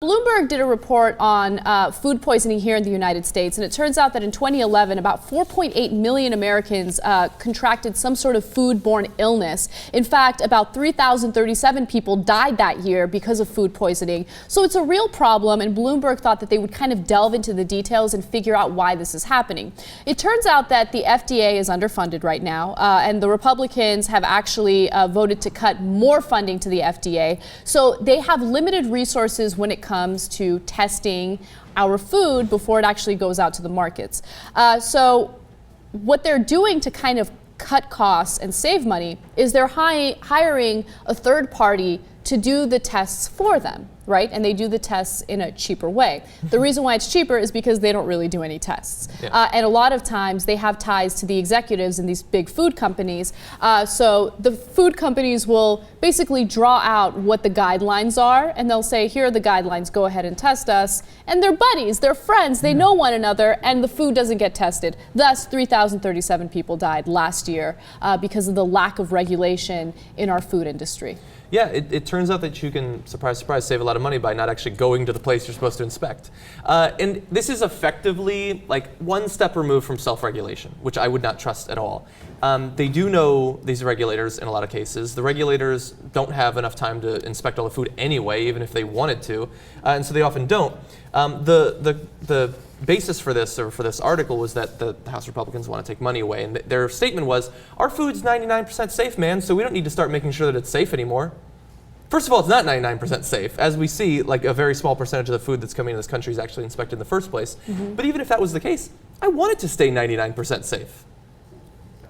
Bloomberg did a report on food poisoning here in the United States, and it turns out that in 2011, about 4.8 million Americans contracted some sort of foodborne illness. In fact, about 3,037 people died that year because of food poisoning. So it's a real problem, and Bloomberg thought that they would kind of delve into the details and figure out why this is happening. It turns out that the FDA is underfunded right now, and the Republicans have actually voted to cut more funding to the FDA. So they have limited resources when it comes to testing our food before it actually goes out to the markets. So what they're doing to kind of cut costs and save money is they're hiring a third party to do the tests for them, right? And they do the tests in a cheaper way. The reason why it's cheaper is because they don't really do any tests. Yeah. And a lot of times they have ties to the executives in these big food companies. So the food companies will basically draw out what the guidelines are, and they'll say, here are the guidelines, go ahead and test us. And they're buddies, they're friends, they know one another, and the food doesn't get tested. Thus, 3,037 people died last year because of the lack of regulation in our food industry. Yeah, it turns out that you can, surprise, surprise, save a lot of money by not actually going to the place you're supposed to inspect. And this is effectively like one step removed from self-regulation, which I would not trust at all. They do know these regulators in a lot of cases. The regulators don't have enough time to inspect all the food anyway, even if they wanted to, and so they often don't. The basis for this, or for this article, was that the House Republicans want to take money away, and their statement was, our food's 99% safe, man, so we don't need to start making sure that it's safe anymore. First of all, it's not 99% safe. As we see, like a very small percentage of the food that's coming into this country is actually inspected in the first place. But even if that was the case, I want it to stay 99% safe.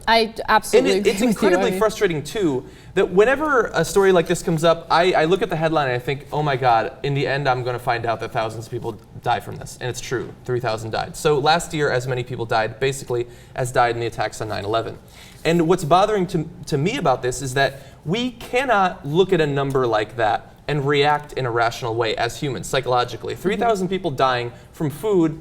I absolutely agree. It's incredibly frustrating, too, that whenever a story like this comes up, I look at the headline and I think, oh my God, in the end, I'm going to find out that thousands of people die from this. And it's true, 3,000 died. So last year, as many people died, basically, as died in the attacks on 9/11. And what's bothering to me about this is that we cannot look at a number like that and react in a rational way as humans, psychologically. 3,000 people dying from food,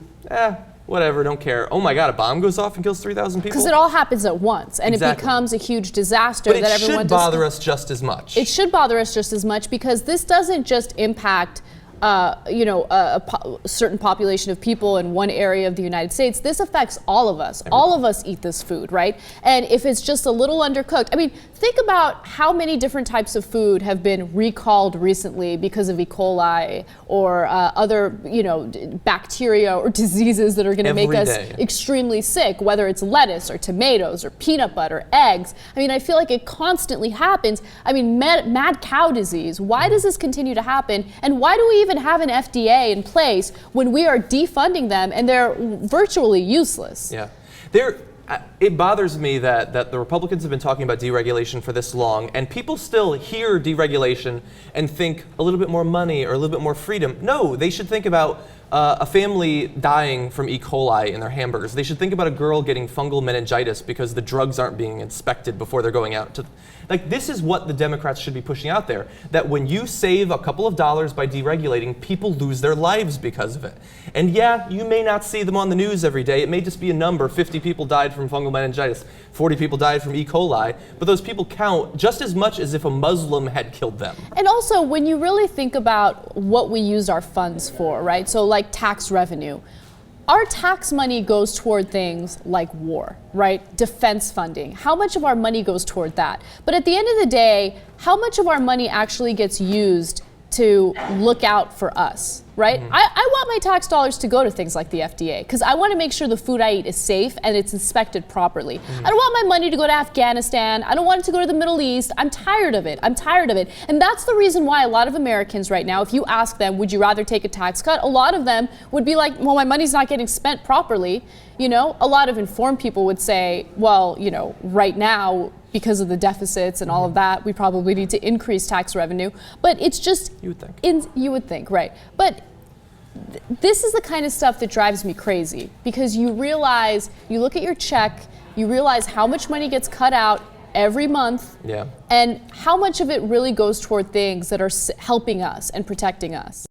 whatever, don't care. Oh my God, a bomb goes off and kills 3,000 people? Because it all happens at once, and it becomes a huge disaster that everyone should bother us just as much. It should bother us just as much, because this doesn't just impact a certain population of people in one area of the United States. This affects all of us. All of us eat this food, right? And if it's just a little undercooked, I mean, think about how many different types of food have been recalled recently because of E. coli or other, bacteria or diseases that are going to make us extremely sick, whether it's lettuce or tomatoes or peanut butter, eggs. I mean, I feel like it constantly happens. I mean, mad cow disease. Why does this continue to happen? And why do we even have an FDA in place when we are defunding them and they're virtually useless? Yeah. It bothers me that the Republicans have been talking about deregulation for this long, and people still hear deregulation and think a little bit more money or a little bit more freedom. No, they should think about a family dying from E. coli in their hamburgers. They should think about a girl getting fungal meningitis because the drugs aren't being inspected before they're going out to. Like, this is what the Democrats should be pushing out there, that when you save a couple of dollars by deregulating, people lose their lives because of it. And yeah, you may not see them on the news every day. It may just be a number. 50 people died from fungal meningitis. 40 people died from E. coli. But those people count just as much as if a Muslim had killed them. And also, when you really think about what we use our funds for, right? So like tax revenue. Our tax money goes toward things like war, right? Defense funding. How much of our money goes toward that? But at the end of the day, how much of our money actually gets used to look out for us, right? I want my tax dollars to go to things like the FDA, because I want to make sure the food I eat is safe and it's inspected properly. I don't want my money to go to Afghanistan. I don't want it to go to the Middle East. I'm tired of it. I'm tired of it. And that's the reason why a lot of Americans right now, if you ask them, would you rather take a tax cut? A lot of them would be like, well, my money's not getting spent properly. A lot of informed people would say, well, right now, because of the deficits and all of that, we probably need to increase tax revenue. But it's just, you would think. You would think, right? But this is the kind of stuff that drives me crazy, because you realize, you look at your check, you realize how much money gets cut out every month, and how much of it really goes toward things that are helping us and protecting us.